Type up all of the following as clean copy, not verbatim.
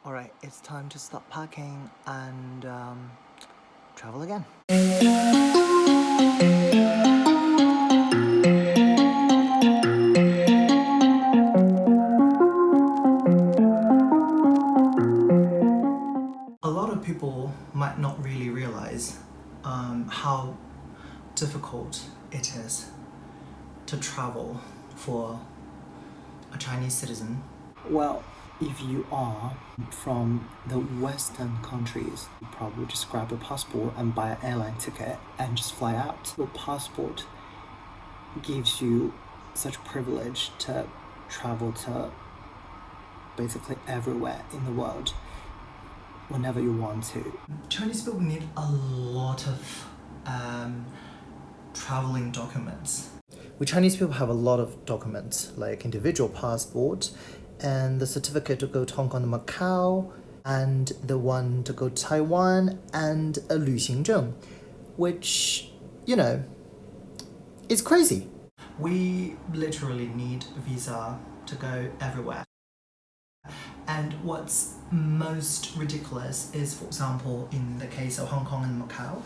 Alright, it's time to stop packing and travel again. A lot of people might not really realize how difficult it is to travel for a Chinese citizen. Well, if you are from the Western countries, you probably just grab a passport and buy an airline ticket and just fly out. Your passport gives you such privilege to travel to basically everywhere in the world whenever you want to. Chinese people need a lot of traveling documents. We Chinese people have a lot of documents, like individual passport, and the certificate to go to Hong Kong and Macau, and the one to go to Taiwan, and a 旅行证, which, is crazy. We literally need a visa to go everywhere. And what's most ridiculous is, for example, in the case of Hong Kong and Macau,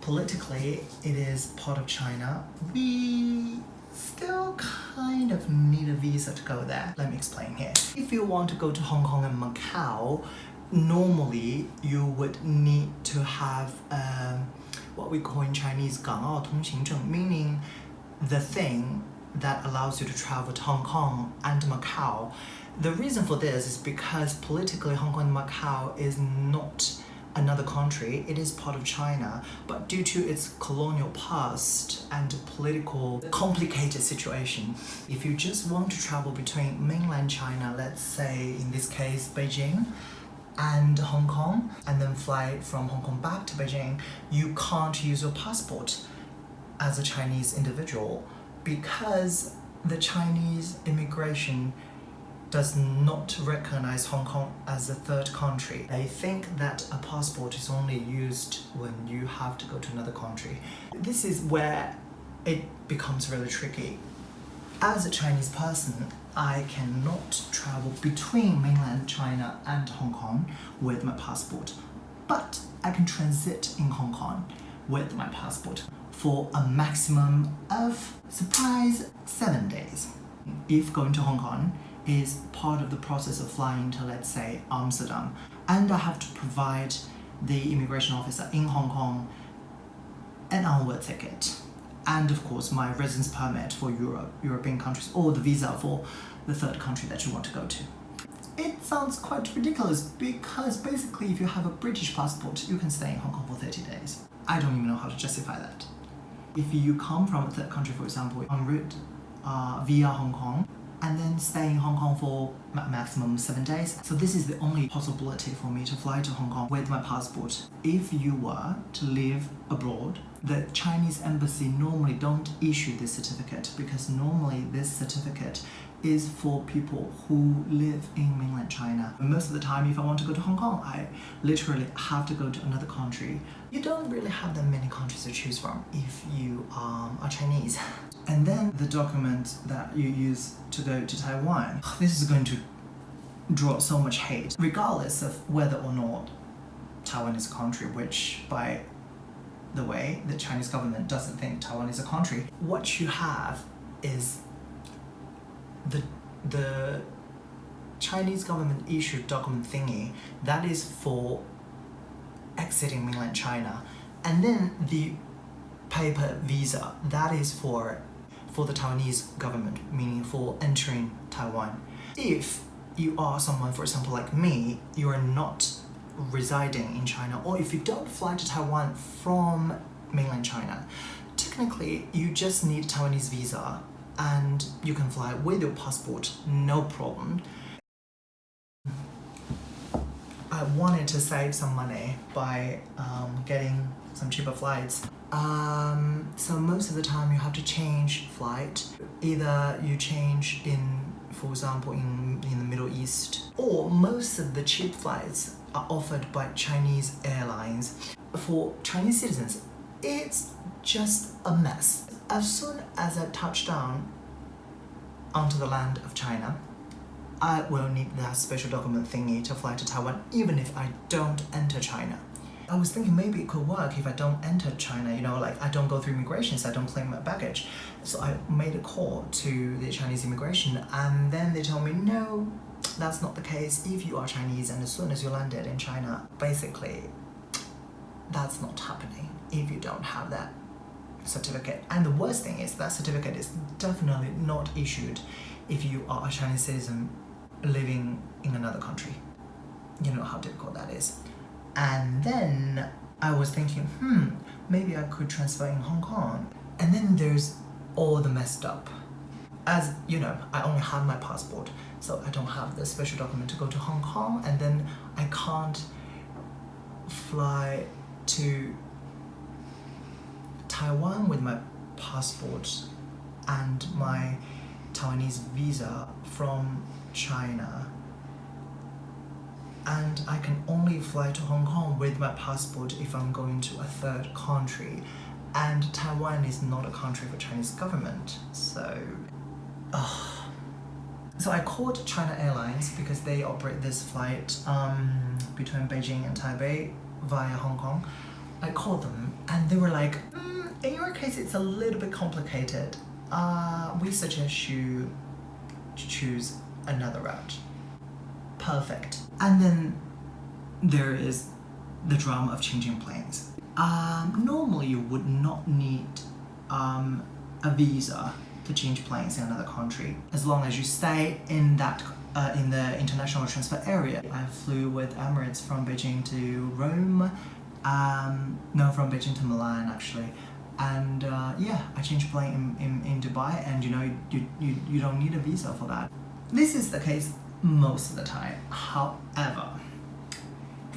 politically it is part of China. We still kind of need a visa to go there. Let me explain here. If you want to go to Hong Kong and Macau, normally you would need to have what we call in Chinese 港澳通行证, meaning the thing that allows you to travel to Hong Kong and Macau. The reason for this is because politically Hong Kong and Macau is not another country, it is part of China, but due to its colonial past and political complicated situation, if you just want to travel between mainland China, let's say in this case Beijing and Hong Kong, and then fly from Hong Kong back to Beijing, you can't use your passport as a Chinese individual because the Chinese immigration does not recognize Hong Kong as a third country. They think that a passport is only used when you have to go to another country. This is where it becomes really tricky. As a Chinese person, I cannot travel between mainland China and Hong Kong with my passport, but I can transit in Hong Kong with my passport for a maximum of, surprise, 7 days. If going to Hong Kong is part of the process of flying to, let's say, Amsterdam, and I have to provide the immigration officer in Hong Kong an onward ticket, and of course my residence permit for European countries, or the visa for the third country that you want to go to. It sounds quite ridiculous because basically if you have a British passport, you can stay in Hong Kong for 30 days. I don't even know how to justify that. If you come from a third country, for example, en route via Hong Kong, and then stay in Hong Kong for maximum 7 days. So this is the only possibility for me to fly to Hong Kong with my passport. If you were to live abroad, the Chinese embassy normally don't issue this certificate because normally this certificate is for people who live in mainland China. Most of the time, if I want to go to Hong Kong, I literally have to go to another country. You don't really have that many countries to choose from if you are Chinese. And then the document that you use to go to Taiwan, this is going to draw so much hate, regardless of whether or not Taiwan is a country, which, by the way, the Chinese government doesn't think Taiwan is a country. What you have is the Chinese government issued document thingy that is for exiting mainland China, and then the paper visa that is for the Taiwanese government, meaning for entering Taiwan. If you are someone, for example, like me, you are not residing in China, or if you don't fly to Taiwan from mainland China, technically you just need a Taiwanese visa and you can fly with your passport, no problem. I wanted to save some money by getting some cheaper flights. So most of the time you have to change flight. Either you change in, for example, in the Middle East, or most of the cheap flights are offered by Chinese airlines. For Chinese citizens, it's just a mess. As soon as I touch down onto the land of China, I will need that special document thingy to fly to Taiwan, even if I don't enter China. I was thinking maybe it could work if I don't enter China, like I don't go through immigration, so I don't claim my baggage. So I made a call to the Chinese immigration, and then they told me, no, that's not the case. If you are Chinese and as soon as you landed in China, basically, that's not happening if you don't have that certificate. And the worst thing is that certificate is definitely not issued if you are a Chinese citizen living in another country. You know how difficult that is. And then I was thinking, maybe I could transfer in Hong Kong. And then there's all the messed up. As you know, I only have my passport, so I don't have the special document to go to Hong Kong, and then I can't fly to Taiwan with my passport and my Taiwanese visa from China. And I can only fly to Hong Kong with my passport if I'm going to a third country. And Taiwan is not a country for Chinese government, so... So I called China Airlines because they operate this flight between Beijing and Taipei via Hong Kong. I called them and they were like, in your case it's a little bit complicated. We suggest you to choose another route. Perfect. And then there is the drama of changing planes. Normally you would not need a visa to change planes in another country as long as you stay in that in the international transfer area. I flew with Emirates from Beijing to Rome, from Beijing to Milan actually, and I changed plane in Dubai, and you don't need a visa for that. This is the case most of the time. However,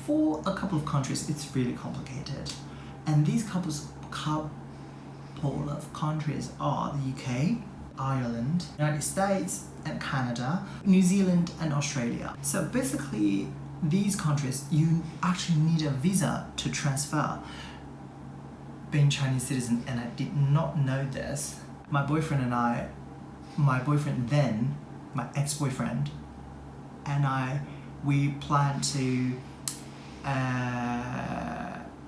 for a couple of countries it's really complicated, and these couple of countries are the UK, Ireland, United States and Canada, New Zealand and Australia. So basically these countries you actually need a visa to transfer being Chinese citizen, and I did not know this. My boyfriend then, my ex-boyfriend and we planned to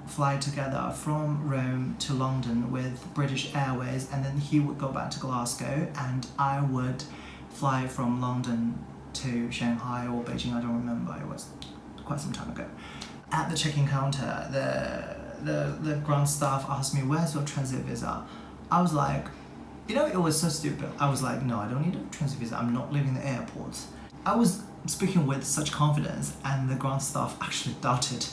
fly together from Rome to London with British Airways, and then he would go back to Glasgow and I would fly from London to Shanghai or Beijing, I don't remember, it was quite some time ago. At the check-in counter, the ground staff asked me, where's your transit visa? I was like, it was so stupid. I was like, no, I don't need a transit visa, I'm not leaving the airport. I was speaking with such confidence, and the ground staff actually doubted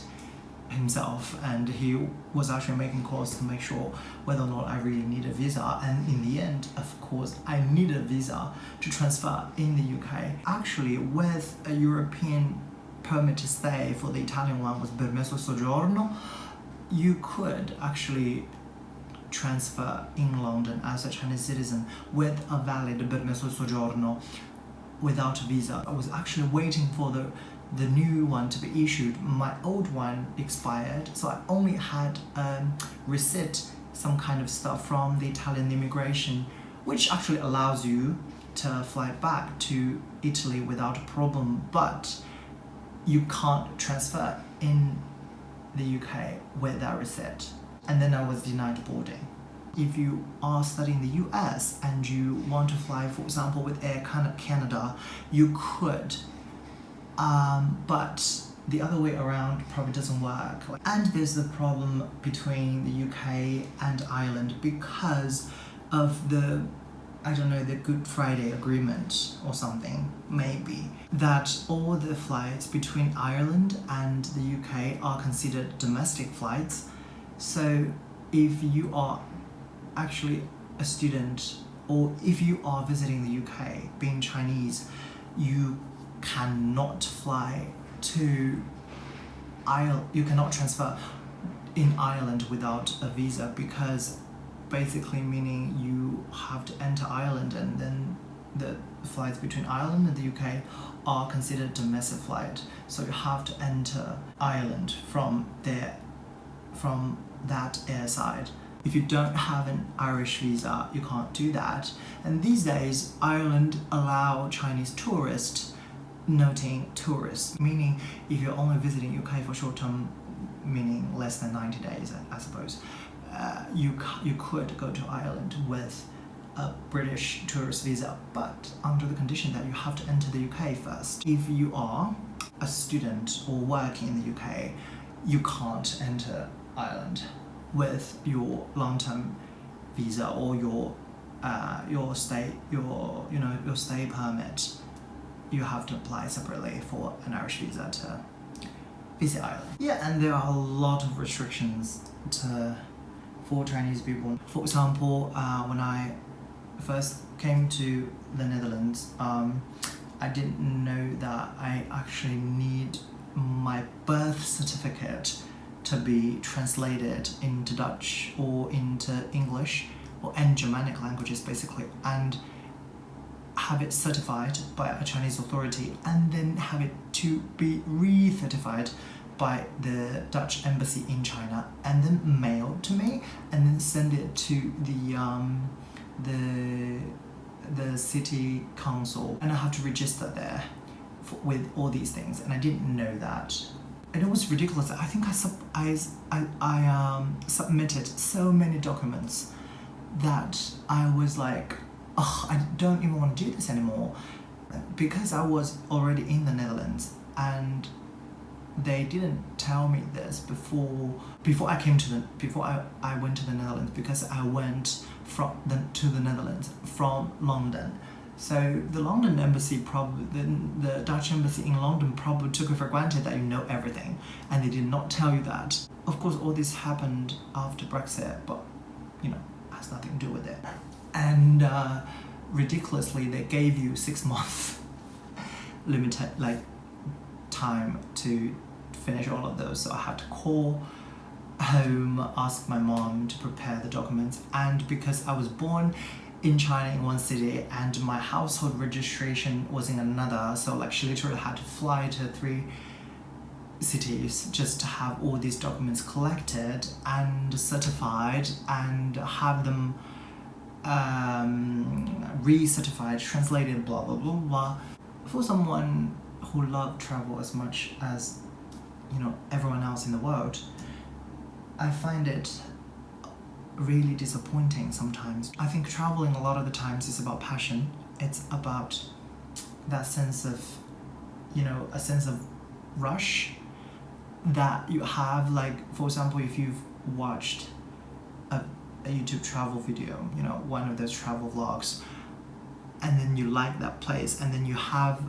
himself, and he was actually making calls to make sure whether or not I really need a visa. And in the end, of course, I need a visa to transfer in the UK. Actually, with a European permit to stay, for the Italian one was permesso soggiorno, you could actually transfer in London as a Chinese citizen with a valid permesso soggiorno without a visa. I was actually waiting for the new one to be issued. My old one expired, so I only had receipt, some kind of stuff from the Italian immigration, which actually allows you to fly back to Italy without a problem, but you can't transfer in the UK with that receipt. And then I was denied boarding. If you are studying the US and you want to fly, for example, with Air Canada, you could, but the other way around probably doesn't work. And there's the problem between the UK and Ireland because of the Good Friday Agreement or something, maybe, that all the flights between Ireland and the UK are considered domestic flights. So if you are actually a student, or if you are visiting the UK being Chinese, you cannot fly to Ireland, you cannot transfer in Ireland without a visa, because basically meaning you have to enter Ireland, and then the flights between Ireland and the UK are considered domestic flight. So you have to enter Ireland from that airside. If you don't have an Irish visa, you can't do that. And these days, Ireland allow Chinese tourists noting tourists, meaning if you're only visiting UK for short term, meaning less than 90 days, I suppose, you could go to Ireland with a British tourist visa, but under the condition that you have to enter the UK first. If you are a student or working in the UK, you can't enter Ireland with your long-term visa or your stay permit. You have to apply separately for an Irish visa to visit Ireland. Yeah, and there are a lot of restrictions for Chinese people. For example, when I first came to the Netherlands, I didn't know that I actually need my birth certificate to be translated into Dutch or into English or any Germanic languages basically, and have it certified by a Chinese authority, and then have it to be re-certified by the Dutch embassy in China, and then mailed to me, and then send it to the city council, and I have to register there with all these things, and I didn't know that. And it was ridiculous. I think I submitted so many documents that I was like, oh, I don't even want to do this anymore, because I was already in the Netherlands, and they didn't tell me this before I went to the Netherlands, because I went to the Netherlands from London. So the London embassy the Dutch embassy in London probably took it for granted that you know everything, and they did not tell you that. Of course, all this happened after Brexit, but has nothing to do with it. And ridiculously, they gave you 6 months limited time to finish all of those. So I had to call home, ask my mom to prepare the documents, and because I was born in China in one city and my household registration was in another, so she literally had to fly to 3 cities just to have all these documents collected and certified and have them re-certified, translated, blah blah blah blah. For someone who loved travel as much as everyone else in the world, I find it really disappointing sometimes. I think traveling a lot of the times is about passion. It's about that sense of, a sense of rush that you have. For example, if you've watched a YouTube travel video, one of those travel vlogs, and then you like that place, and then you have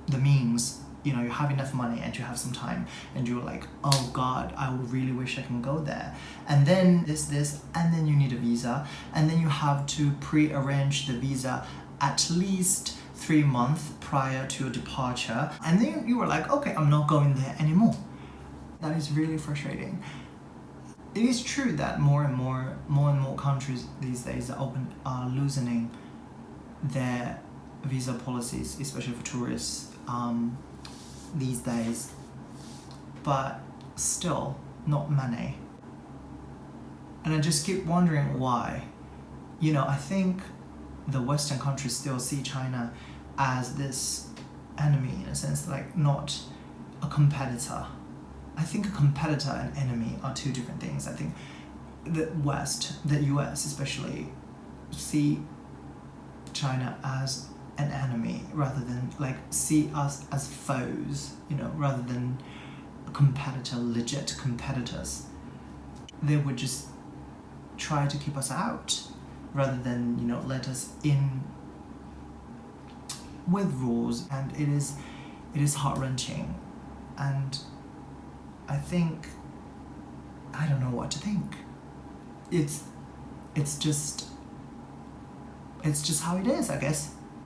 the means, you have enough money and you have some time, and you're like, oh god, I really wish I can go there, and then this, and then you need a visa, and then you have to pre-arrange the visa at least 3 months prior to your departure, and then you were like, okay, I'm not going there anymore. That is really frustrating. It is true that more and more countries these days are loosening their visa policies, especially for tourists, these days, but still not many. And I just keep wondering why. I think the Western countries still see China as this enemy, in a sense, not a competitor. I think a competitor and enemy are 2 different things. I think the West, the US especially, see China as an enemy rather than see us as foes, rather than a competitor, legit competitors. They would just try to keep us out rather than let us in with rules, and it is heart-wrenching. And I think I don't know what to think. It's just how it is, I guess.